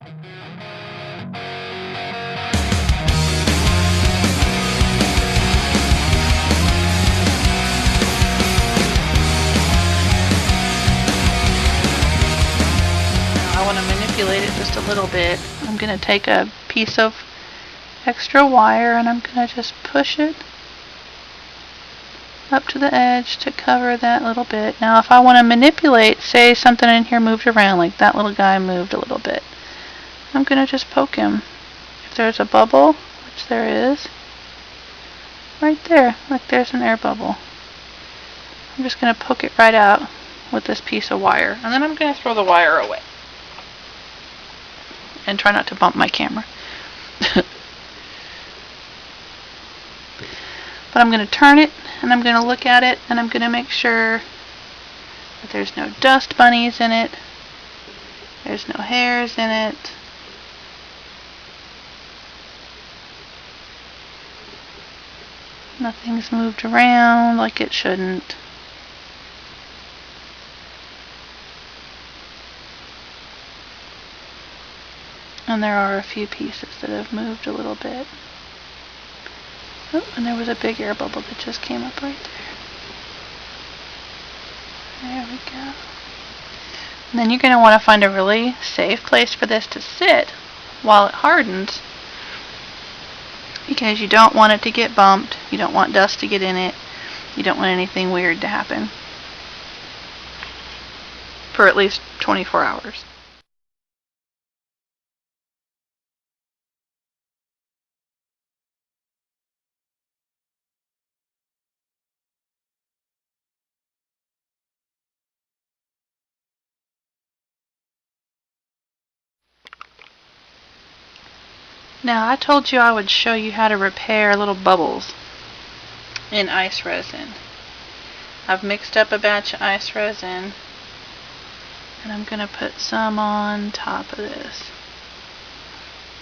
I want to manipulate it just a little bit. I'm going to take a piece of extra wire and I'm going to just push it up to the edge to cover that little bit. Now if I want to manipulate, say something in here moved around, like that little guy moved a little bit, I'm going to just poke him. If there's a bubble, which there is, right there, like there's an air bubble, I'm just going to poke it right out with this piece of wire. And then I'm going to throw the wire away. And try not to bump my camera. But I'm going to turn it, and I'm going to look at it, and I'm going to make sure that there's no dust bunnies in it, there's no hairs in it. Nothing's moved around like it shouldn't. And there are a few pieces that have moved a little bit. Oh, and there was a big air bubble that just came up right there. There we go. And then you're going to want to find a really safe place for this to sit while it hardens, because you don't want it to get bumped, you don't want dust to get in it, you don't want anything weird to happen for at least 24 hours. Now I told you I would show you how to repair little bubbles in ice resin. I've mixed up a batch of ice resin and I'm going to put some on top of this.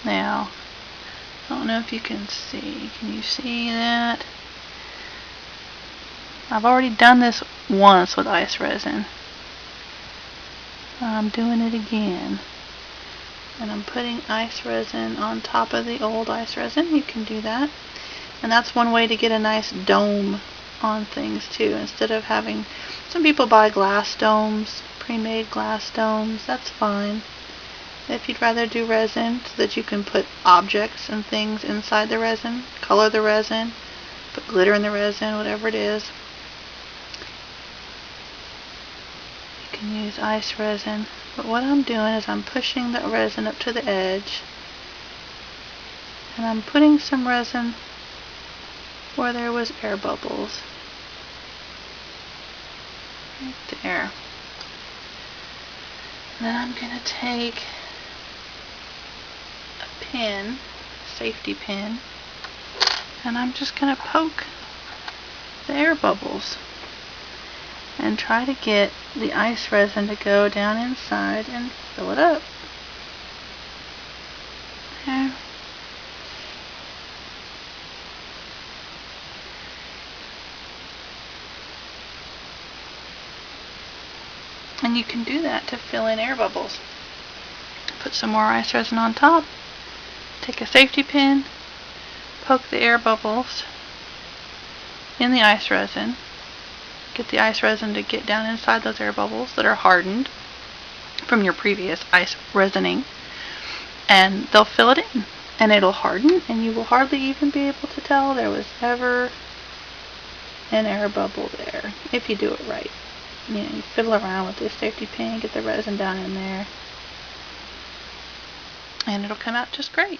Now, I don't know if you can see. Can you see that? I've already done this once with ice resin. I'm doing it again. And I'm putting ice resin on top of the old ice resin. You can do that. And that's one way to get a nice dome on things too. Instead of having, some people buy glass domes, pre-made glass domes. That's fine. If you'd rather do resin so that you can put objects and things inside the resin, color the resin, put glitter in the resin, whatever it is, you can use ice resin. But what I'm doing is I'm pushing the resin up to the edge, and I'm putting some resin where there was air bubbles. Right there. And then I'm going to take a pin, safety pin, and I'm just going to poke the air bubbles and try to get the ice resin to go down inside and fill it up. There. And you can do that to fill in air bubbles. Put some more ice resin on top, take a safety pin, poke the air bubbles in the ice resin, get the ice resin to get down inside those air bubbles that are hardened from your previous ice resining, and they'll fill it in, and it'll harden, and you will hardly even be able to tell there was ever an air bubble there, if you do it right. You know, you fiddle around with this safety pin, get the resin down in there, and it'll come out just great.